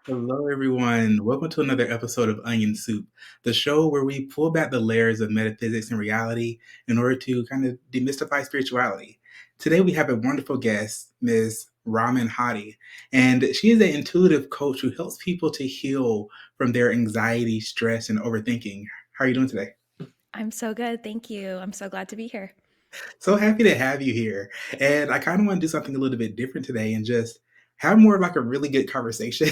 Hello, everyone. Welcome to another episode of Onion Soup, the show where we pull back the layers of metaphysics and reality in order to kind of demystify spirituality. Today, we have a wonderful guest, Ms. Raman Hari, and she is an intuitive coach who helps people to heal from their anxiety, stress, and overthinking. How are you doing today? I'm so good. Thank you. I'm so glad to be here. So happy to have you here. And I kind of want to do something a little bit different today and just have more of like a really good conversation.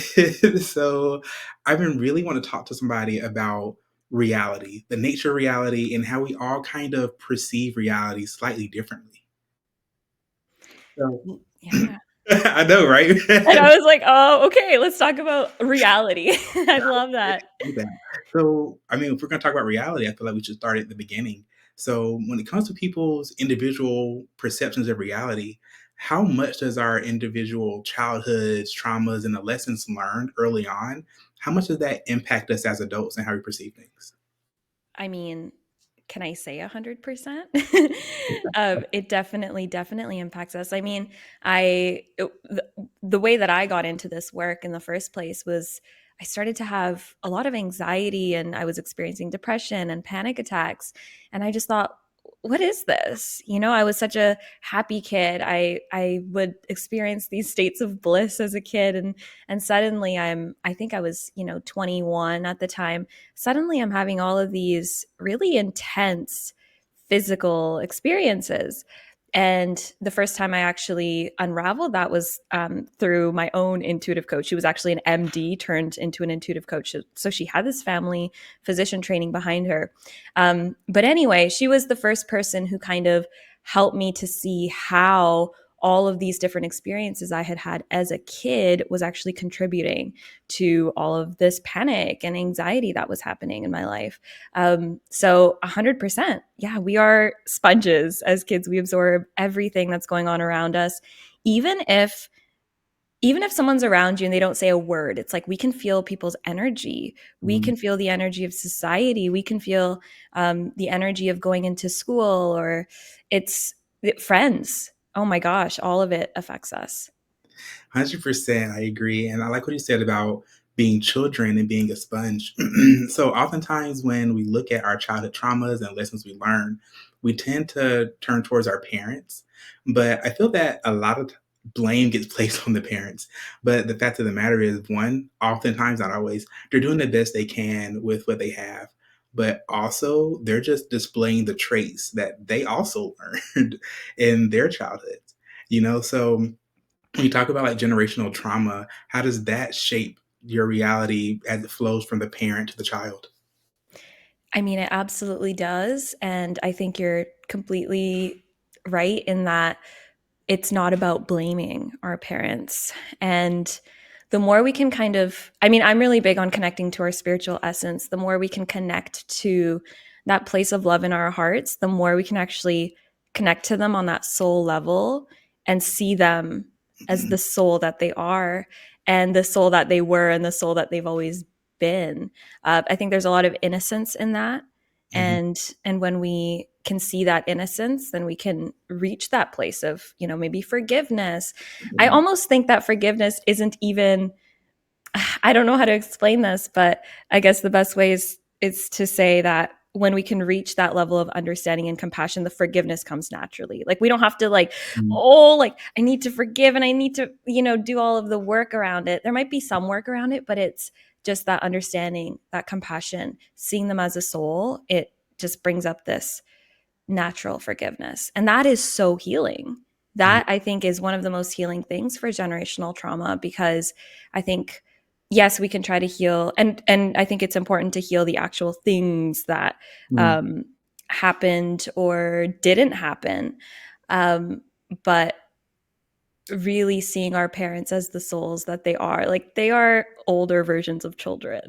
So I've been really want to talk to somebody about reality, the nature of reality, and how we all kind of perceive reality slightly differently. So Yeah. I know, right? And I was like, oh, okay, let's talk about reality. I love that. Do that. So, I mean, if we're going to talk about reality, I feel like we should start at the beginning. So, when it comes to people's individual perceptions of reality, how much does our individual childhoods, traumas, and the lessons learned early on, how much does that impact us as adults and how we perceive things? I mean, can I say 100%? It definitely impacts us. I mean, the way that I got into this work in the first place was I started to have a lot of anxiety and I was experiencing depression and panic attacks. And I just thought, what is this? I was such a happy kid. I would experience these states of bliss as a kid, and suddenly I think I was, 21 at the time. Suddenly I'm having all of these really intense physical experiences. And the first time I actually unraveled that was through my own intuitive coach. She was actually an MD turned into an intuitive coach. So she had this family physician training behind her. But anyway, she was the first person who kind of helped me to see how all of these different experiences I had had as a kid was actually contributing to all of this panic and anxiety that was happening in my life. So 100%. Yeah, we are sponges as kids. We absorb everything that's going on around us. Even if even if someone's around you and they don't say a word, it's like we can feel people's energy. We Mhm. can feel the energy of society. We can feel the energy of going into school, or it's friends. Oh my gosh, all of it affects us. 100%, I agree. And I like what you said about being children and being a sponge. So, oftentimes, when we look at our childhood traumas and lessons we learn, we tend to turn towards our parents. But I feel that a lot of blame gets placed on the parents. But the fact of the matter is, one, oftentimes, not always, they're doing the best they can with what they have. But also, they're just displaying the traits that they also learned in their childhoods. So when you talk about like generational trauma, how does that shape your reality as it flows from the parent to the child? I mean, it absolutely does. And I think you're completely right in that it's not about blaming our parents. And the more we can kind of, I mean, I'm really big on connecting to our spiritual essence. The more we can connect to that place of love in our hearts, the more we can actually connect to them on that soul level and see them as the soul that they are and the soul that they were and the soul that they've always been. I think there's a lot of innocence in that. Mhm. And when we can see that innocence, then we can reach that place of, maybe forgiveness. I Mhm. almost think that forgiveness isn't even, I don't know how to explain this, but I guess the best way is to say that when we can reach that level of understanding and compassion, the forgiveness comes naturally. Like we don't have to like I need to forgive and I need to, do all of the work around it. There might be some work around it, but it's just that understanding, that compassion, seeing them as a soul. It just brings up this natural forgiveness. And that is so healing. Mhm. That I think is one of the most healing things for generational trauma, because I think yes, we can try to heal, and I think it's important to heal the actual things that Mhm. um happened or didn't happen. Um but really seeing our parents as the souls that they are, like they are older versions of children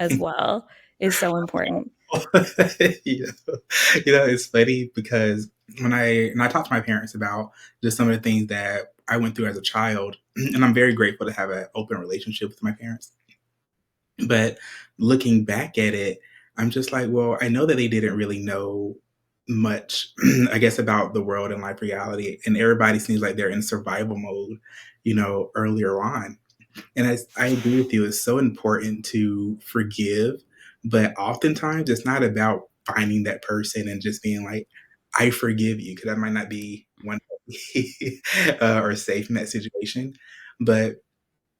as well, is so important. you know, it's funny because when I talk to my parents about just some of the things that I went through as a child, and I'm very grateful to have an open relationship with my parents. But looking back at it, I'm just like, well, I know that they didn't really know much, I guess, about the world and life reality. And everybody seems like they're in survival mode, earlier on. And I agree with you. It's so important to forgive, but oftentimes it's not about finding that person and just being like, I forgive you, because that might not be one or safe in that situation. But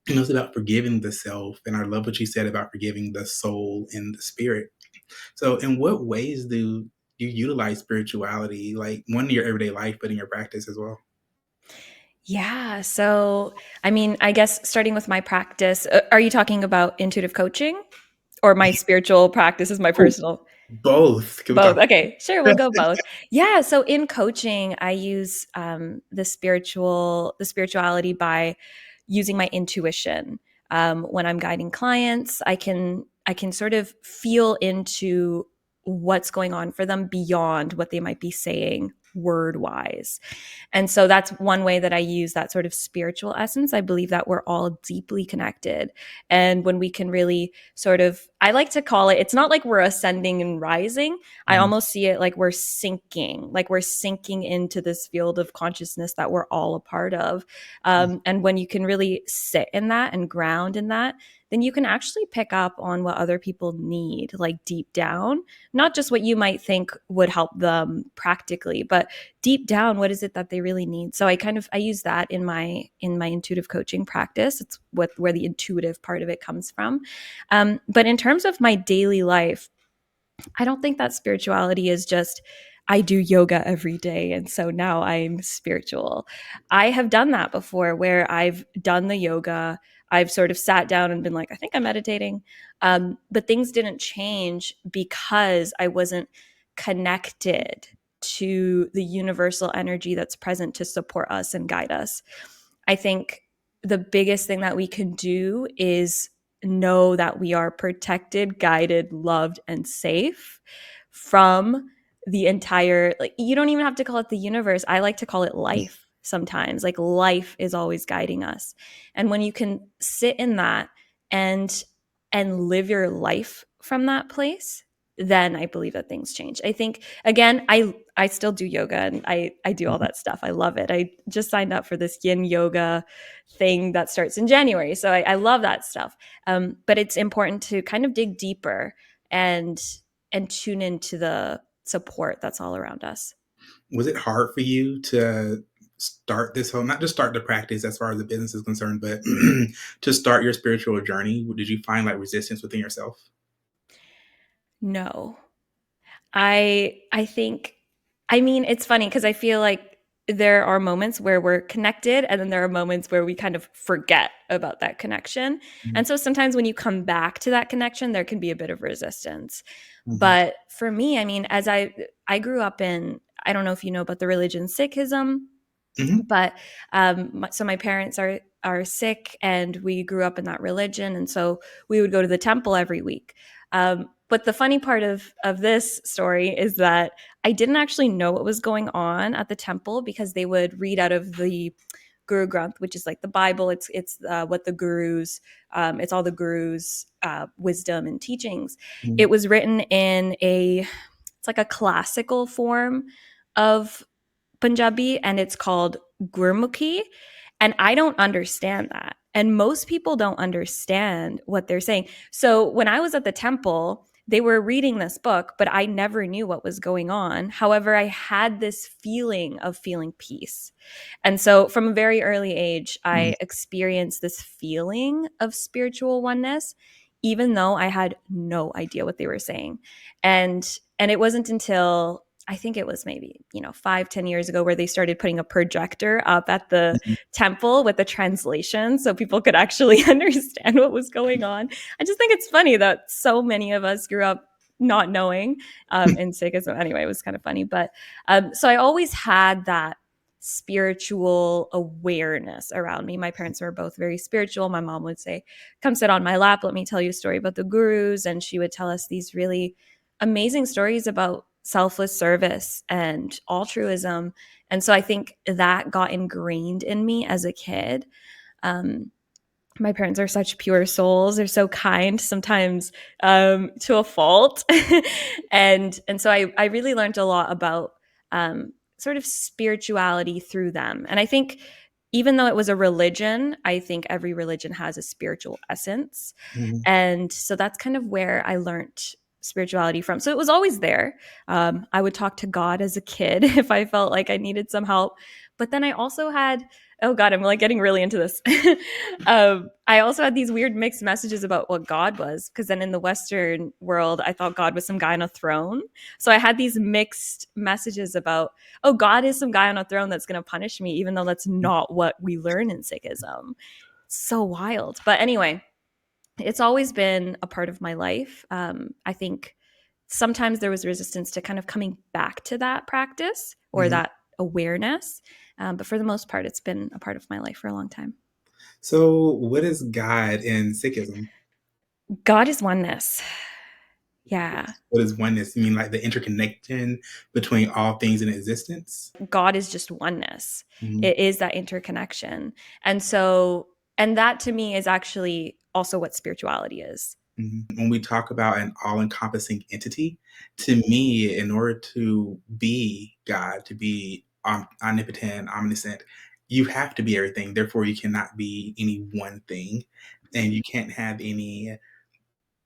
it's about forgiving the self. And I love what you said about forgiving the soul and the spirit. So, in what ways do you utilize spirituality, like one in your everyday life, but in your practice as well? Yeah. So, I mean, I guess starting with my practice, are you talking about intuitive coaching or my spiritual practice is my Oh, personal? both. Can we Both. talk? Okay, sure, we'll go both. Yeah, so in coaching, I use the spirituality by using my intuition. When I'm guiding clients, I can sort of feel into what's going on for them beyond what they might be saying word wise. And so that's one way that I use that sort of spiritual essence. I believe that we're all deeply connected. And when we can really sort of, I like to call it, it's not like we're ascending and rising. I Mhm. almost see it like we're sinking into this field of consciousness that we're all a part of. And when you can really sit in that and ground in that, then you can actually pick up on what other people need, like deep down, not just what you might think would help them practically, but deep down, what is it that they really need. So I use that in my intuitive coaching practice. It's what where the intuitive part of it comes from. But in terms of my daily life, I don't think that spirituality is just I do yoga every day and so now I'm spiritual. I have done that before where I've done the yoga, I've sort of sat down and been like, I think I'm meditating. But things didn't change because I wasn't connected to the universal energy that's present to support us and guide us. I think the biggest thing that we can do is know that we are protected, guided, loved, and safe from the entire, like, you don't even have to call it the universe. I like to call it life sometimes. Like, life is always guiding us. And when you can sit in that and live your life from that place, then I believe that things change. I think again, I still do yoga and I do all that stuff. I love it. I just signed up for this yin yoga thing that starts in January. So I love that stuff. But it's important to kind of dig deeper and tune into the support that's all around us. Was it hard for you to start this whole, not just start the practice as far as the business is concerned, but to start your spiritual journey? Did you find like resistance within yourself? No. I think, I mean, it's funny because I feel like there are moments where we're connected and then there are moments where we kind of forget about that connection. Mhm. And so sometimes when you come back to that connection, there can be a bit of resistance. Mhm. But for me, I mean, as I grew up in, I don't know if you know about the religion Sikhism, Mhm. but so my parents are Sikh and we grew up in that religion, and so we would go to the temple every week. But the funny part of this story is that I didn't actually know what was going on at the temple because they would read out of the Guru Granth, which is like the Bible. It's what the gurus, it's all the gurus' wisdom and teachings. Mhm. It was written in it's like a classical form of Punjabi, and it's called Gurmukhi. And I don't understand that. And most people don't understand what they're saying. So when I was at the temple, they were reading this book, but I never knew what was going on. However, I had this feeling of feeling peace. And so from a very early age, Mhm. I experienced this feeling of spiritual oneness, even though I had no idea what they were saying. And it wasn't until I think it was maybe, 5-10 years ago where they started putting a projector up at the Mhm. temple with the translation so people could actually understand what was going on. I just think it's funny that so many of us grew up not knowing in Sikhism. Anyway, it was kind of funny. But so I always had that spiritual awareness around me. My parents were both very spiritual. My mom would say, come sit on my lap, let me tell you a story about the gurus. And she would tell us these really amazing stories about selfless service and altruism. And so I think that got ingrained in me as a kid. Um, my parents are such pure souls. They're so kind, sometimes to a fault, and so I really learned a lot about sort of spirituality through them. And I think even though it was a religion, I think every religion has a spiritual essence. Mhm. And so that's kind of where I learned spirituality from. So it was always there. I would talk to God as a kid if I felt like I needed some help. But then I also had, oh God, I'm like getting really into this. I also had these weird mixed messages about what God was, because then in the Western world, I thought God was some guy on a throne. So I had these mixed messages about, oh, God is some guy on a throne that's going to punish me, even though that's not what we learn in Sikhism. So wild. But anyway, it's always been a part of my life. I think sometimes there was resistance to kind of coming back to that practice or Mhm. that awareness. But for the most part, it's been a part of my life for a long time. So, what is God in Sikhism? God is oneness. Yeah. What is oneness? You mean like the interconnection between all things in existence? God is just oneness. Mhm, It is that interconnection. And so, and that to me is actually also what spirituality is. mhm. When we talk about an all-encompassing entity, to me, in order to be God, to be omnipotent, omniscient, you have to be everything. Therefore, you cannot be any one thing, and you can't have any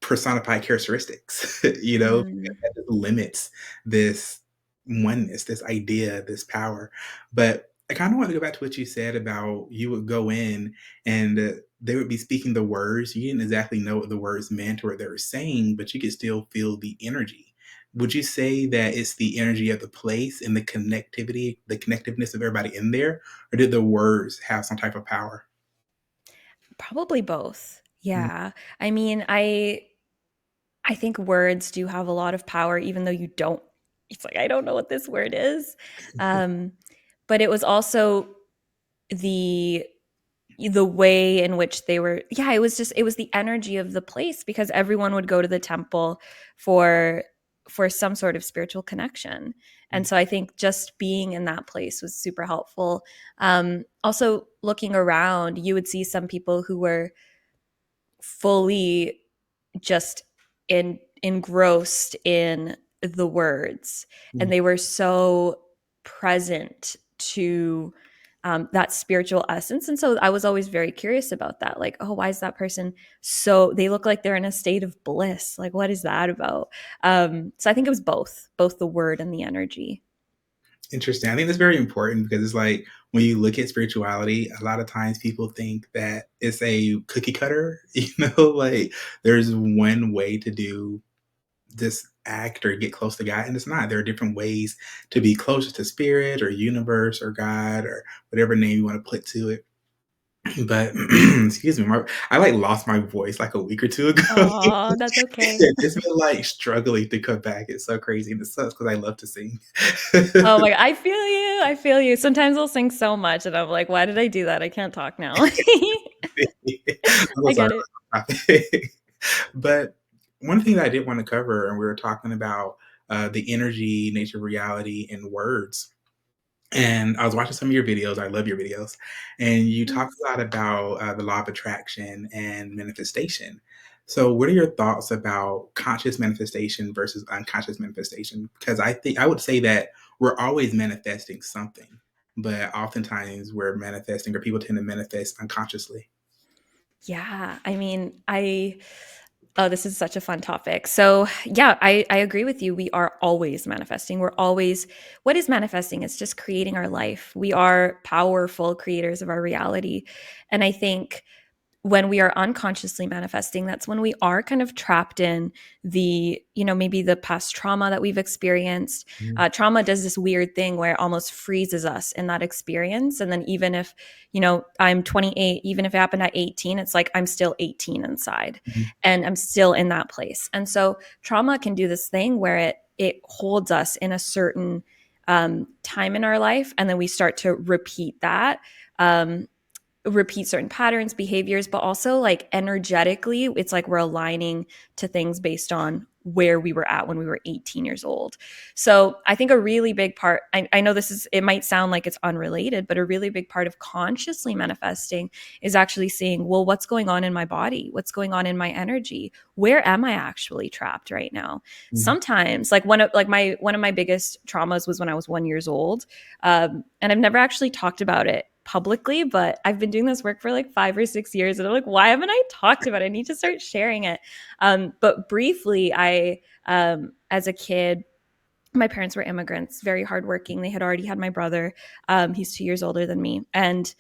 personified characteristics, Mm. that just limits this oneness, this idea, this power. But I kind of want to go back to what you said about you would go in and they would be speaking the words. You didn't exactly know what the words meant or what they were saying, but you could still feel the energy. Would you say that it's the energy of the place and the connectivity, the connectiveness of everybody in there, or did the words have some type of power? Probably both. Mm, Yeah. I mean, I think words do have a lot of power, even though you don't. It's like I don't know what this word is, um, but it was also the the way in which they were. Yeah, it was just it was the energy of the place because everyone would go to the temple for for some sort of spiritual connection, and mm, so I think just being in that place was super helpful. Also, looking around, you would see some people who were fully just engrossed in the words and mm. they were so present to that spiritual essence. And so I was always very curious about that, like, oh, why is that person so they look like they're in a state of bliss, like what is that about? So I think it was both the word and the energy. Interesting. I think that's very important because it's like when you look at spirituality, a lot of times people think that it's a cookie cutter, like there's one way to do this act or get close to God, and it's not. There are different ways to be closer to spirit or universe or God or whatever name you want to put to it. But excuse me, I like lost my voice like a week or two ago. Oh, that's okay. It's been like struggling to come back. It's so crazy. And it sucks because I love to sing. Oh my, I feel you. I feel you. Sometimes I'll sing so much and I'm like, why did I do that? I can't talk now. I'm so I sorry get it. about that. But one thing that I did want to cover, and we were talking about the energy, nature of reality, and words. And I was watching some of your videos. I love your videos. And you talk Thanks. a lot about the law of attraction and manifestation. So, what are your thoughts about conscious manifestation versus unconscious manifestation? Because I think I would say that we're always manifesting something, but oftentimes we're manifesting, or people tend to manifest unconsciously. Yeah, I mean, I oh, this is such a fun topic. So, yeah, I agree with you. We are always manifesting. We're always what is manifesting? It's just creating our life. We are powerful creators of our reality. And I think when we are unconsciously manifesting, that's when we are kind of trapped in the, maybe the past trauma that we've experienced. Mhm, Trauma does this weird thing where it almost freezes us in that experience. And then even if, I'm 28, even if it happened at 18, it's like I'm still 18 inside mhm, and I'm still in that place. And so trauma can do this thing where it holds us in a certain time in our life. And then we start to repeat that. Repeat certain patterns, behaviors, but also like energetically, it's like we're aligning to things based on where we were at when we were 18 years old. So I think a really big part, I know it might sound like it's unrelated, but a really big part of consciously manifesting is actually seeing, well, what's going on in my body? What's going on in my energy? Where am I actually trapped right now? mhm, Sometimes, like one of my biggest traumas was when I was 1 year old, and I've never actually talked about it publicly, but I've been doing this work for like 5 or 6 years. And I'm like, why haven't I talked about it? I need to start sharing it. But briefly, as a kid, my parents were immigrants, very hardworking. They had already had my brother. He's 2 years older than me. And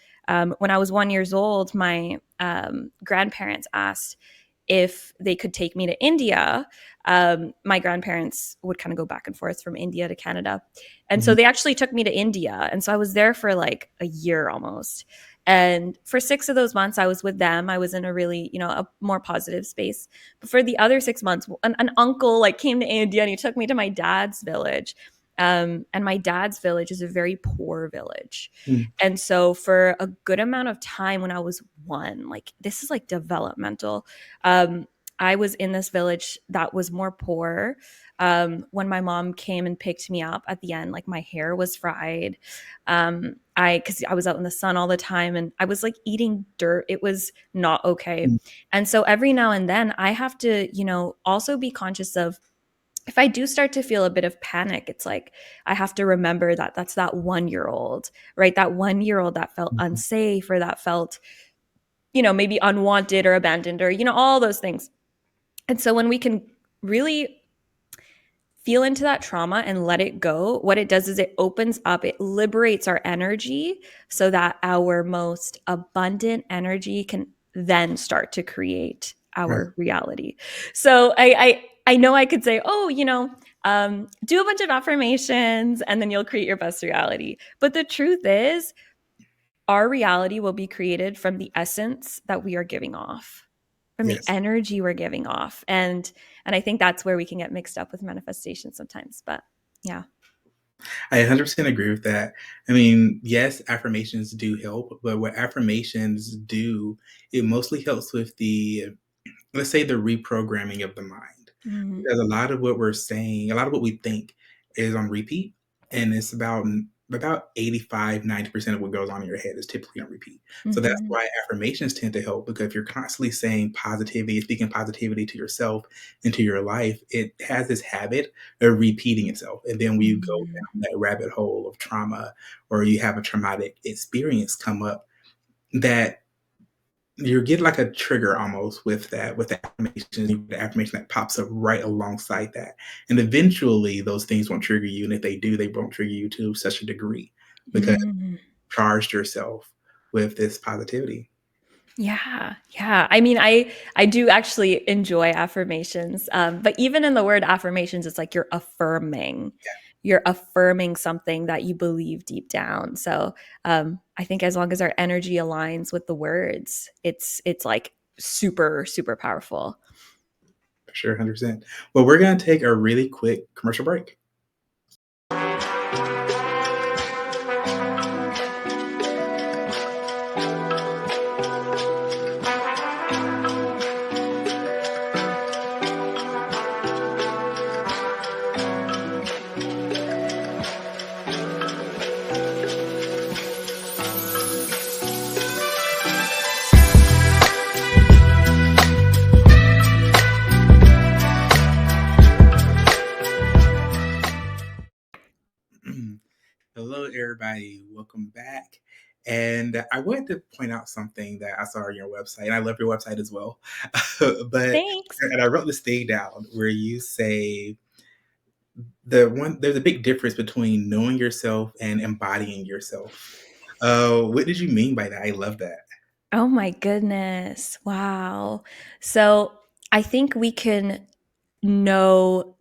when I was 1 years old, my grandparents asked if they could take me to India. My grandparents would kind of go back and forth from India to Canada. And so Mhm. they actually took me to India. And so I was there for like a year almost. And for 6 of those months, I was with them. I was in a really, a more positive space. But for the other 6 months, an uncle like came to India and he took me to my dad's village. And my dad's village is a very poor village. Mm. And so for a good amount of time when I was one, like this is like developmental, um, I was in this village that was more poor. When my mom came and picked me up at the end, like my hair was fried. Because I was out in the sun all the time and I was like eating dirt. It was not okay. Mm. And so every now and then I have to, also be conscious of if I do start to feel a bit of panic, it's like I have to remember that that's that 1 year old, right? That 1 year old that felt Mhm. unsafe or that felt, maybe unwanted or abandoned or, all those things. And so when we can really feel into that trauma and let it go, what it does is it opens up, it liberates our energy so that our most abundant energy can then start to create Right. our reality. So I know I could say, oh, do a bunch of affirmations and then you'll create your best reality. But the truth is, our reality will be created from the essence that we are giving off, from the Yes. energy we're giving off. And I think that's where we can get mixed up with manifestation sometimes. But yeah. I 100% agree with that. I mean, yes, affirmations do help, but what affirmations do, it mostly helps with let's say, the reprogramming of the mind. Mm-hmm. Because a lot of what we're saying, a lot of what we think is on repeat, and it's about 85, 90% of what goes on in your head is typically on repeat. So that's Mm-hmm. why affirmations tend to help, because if you're constantly saying positivity, speaking positivity to yourself and to your life, it has this habit of repeating itself. And then when you go Mm-hmm. down that rabbit hole of trauma, or you have a traumatic experience come up, that you get like a trigger almost with the affirmation that pops up right alongside that. And eventually those things won't trigger you. And if they do, they won't trigger you to such a degree because Mm-hmm. you charged yourself with this positivity. Yeah, yeah. I mean, I do actually enjoy affirmations, but even in the word affirmations, it's like you're affirming something that you believe deep down. So I think as long as our energy aligns with the words, it's like super super powerful. For sure, 100%. Well, we're going to take a really quick commercial break. Hello, everybody. Welcome back. And I wanted to point out something that I saw on your website, and I love your website as well. but Thanks. and I wrote this thing down where you say there's a big difference between knowing yourself and embodying yourself. What did you mean by that? I love that. Oh my goodness. Wow. So I think we can know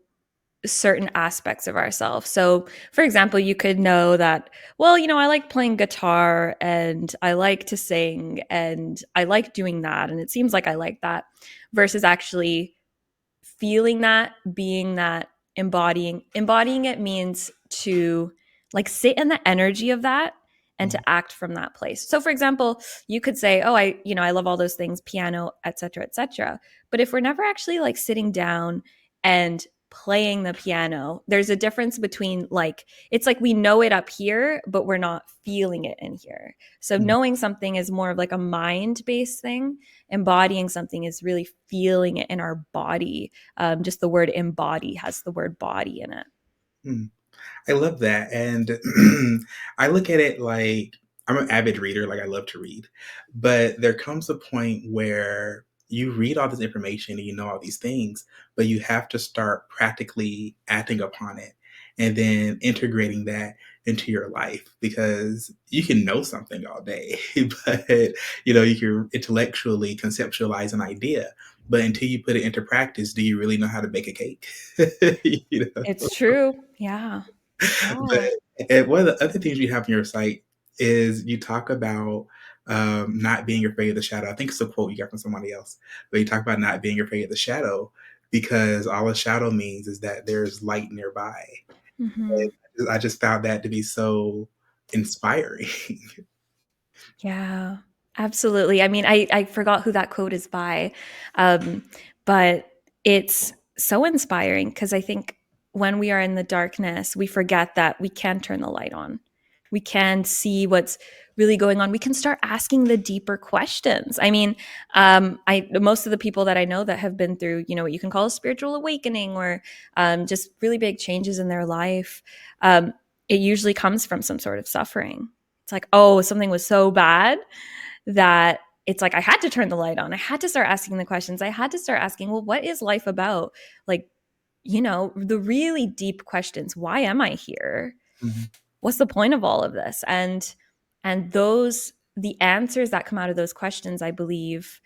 certain aspects of ourselves. So, for example, you could know that, well, I like playing guitar and I like to sing and I like doing that. And it seems like I like that versus actually feeling that, being that, embodying it means to like sit in the energy of that and Mm. to act from that place. So for example, you could say, "Oh, I love all those things, piano, etc., etc." But if we're never actually like sitting down and playing the piano, there's a difference between like it's like we know it up here, but we're not feeling it in here. So Mm. knowing something is more of like a mind-based thing. Embodying something is really feeling it in our body. Just the word embody has the word body in it. Mm. I love that. And I look at it like I'm an avid reader, like I love to read. But there comes a point where you read all this information and you know all these things, but you have to start practically acting upon it and then integrating that into your life because you can know something all day, but you can intellectually conceptualize an idea. But until you put it into practice, do you really know how to bake a cake? you know? It's true. Yeah. But Yeah. and one of the other things you have on your site is you talk about not being afraid of the shadow. I think it's a quote you got from somebody else, but you talk about not being afraid of the shadow because all a shadow means is that there's light nearby. Mhm. And I just found that to be so inspiring. Yeah, absolutely. I mean, I forgot who that quote is by, um, but it's so inspiring because I think when we are in the darkness, we forget that we can turn the light on. We can see what's really going on. We can start asking the deeper questions. I mean, I most of the people that I know that have been through, what you can call a spiritual awakening or just really big changes in their life, um, it usually comes from some sort of suffering. It's like, oh, something was so bad that it's like I had to turn the light on. I had to start asking the questions. I had to start asking, well, what is life about? Like, the really deep questions. Why am I here? Mhm. What's the point of all of this? And those the answers that come out of those questions, I believe,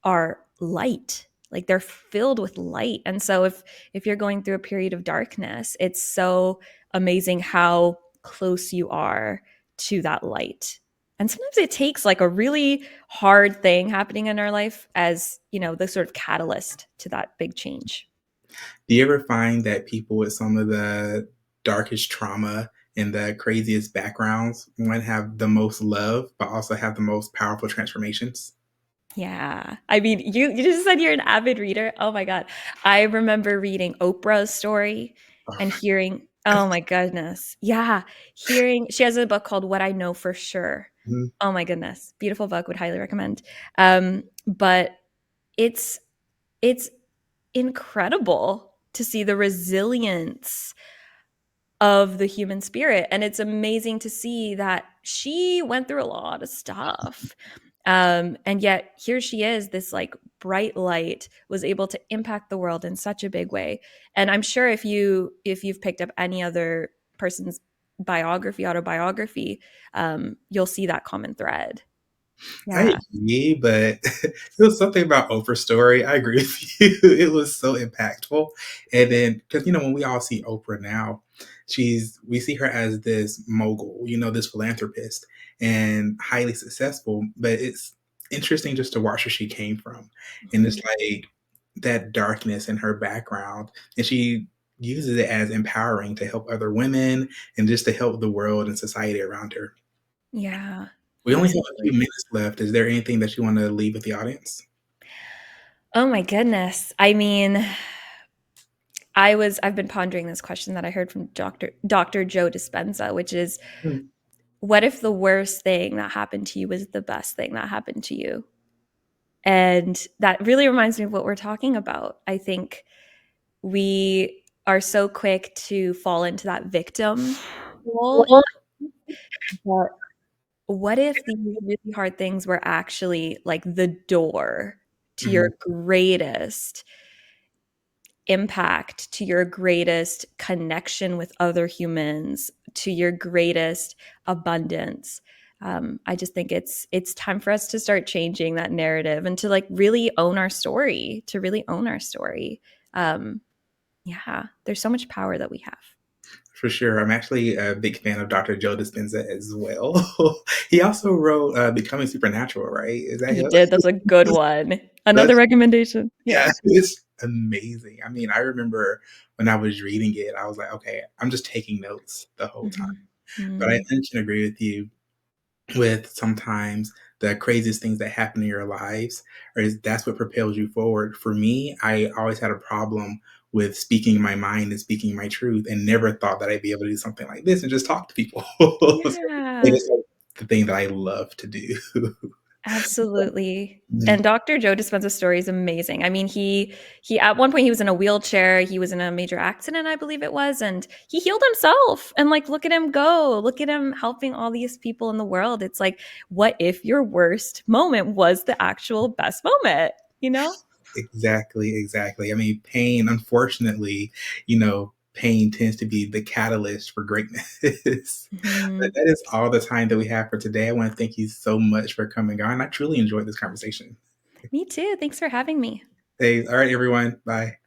are light. Like they're filled with light. And so if you're going through a period of darkness, it's so amazing how close you are to that light. And sometimes it takes like a really hard thing happening in our life as, the sort of catalyst to that big change. Do you ever find that people with some of the darkest trauma and the craziest backgrounds one have the most love, but also have the most powerful transformations? Yeah. I mean, you just said you're an avid reader. Oh my God. I remember reading Oprah's story and hearing, oh my goodness. Yeah. She has a book called What I Know for Sure. Mhm. Oh my goodness. Beautiful book, would highly recommend. But it's it's incredible to see the resilience of the human spirit. And it's amazing to see that she went through a lot of stuff. And yet here she is, this like bright light, was able to impact the world in such a big way. And I'm sure if you've picked up any other person's autobiography, you'll see that common thread. I Yeah. agree, but it was something about Oprah's story. I agree with you. It was so impactful. And then, because when we all see Oprah now, we see her as this mogul, this philanthropist and highly successful. But it's interesting just to watch where she came from, and it's Mhm. like that darkness in her background, and she uses it as empowering to help other women and just to help the world and society around her. Yeah, We only have a few absolutely. minutes left. Is there anything that you want to leave with the audience? Oh my goodness. I mean, I've been pondering this question that I heard from Dr. Joe Dispenza, which is, Mm. what if the worst thing that happened to you was the best thing that happened to you? And that really reminds me of what we're talking about. I think we are so quick to fall into that victim role. But what if these really hard things were actually like the door to your Mhm. greatest impact, to your greatest connection with other humans, to your greatest abundance? I just think it's time for us to start changing that narrative and to like really own our story, to really own our story. Um, yeah, there's so much power that we have. For sure. I'm actually a big fan of Dr. Joe Dispenza as well. He also wrote Becoming Supernatural, right? Is that He him? did. That's a good one. Another That's recommendation. Yeah. yeah, it's amazing. I mean, I remember when I was reading it, I was like, okay, I'm just taking notes the whole time. Mhm. But I Mm. think I can agree with you with sometimes the craziest things that happen in your lives or is that's what propels you forward. For me, I always had a problem with speaking my mind and speaking my truth and never thought that I'd be able to do something like this and just talk to people. So it Yeah. is like the thing that I love to do. Absolutely. Mm, And Dr. Joe Dispenza's story is amazing. I mean, he at one point he was in a wheelchair, he was in a major accident, I believe it was, and he healed himself. And like look at him go. Look at him helping all these people in the world. It's like what if your worst moment was the actual best moment, you know? exactly, exactly. I mean, pain, unfortunately, pain tends to be the catalyst for greatness. But Mhm. that is all the time that we have for today. I want to thank you so much for coming on. I truly enjoyed this conversation. Me too. Thanks for having me. Hey, all right, everyone. Bye.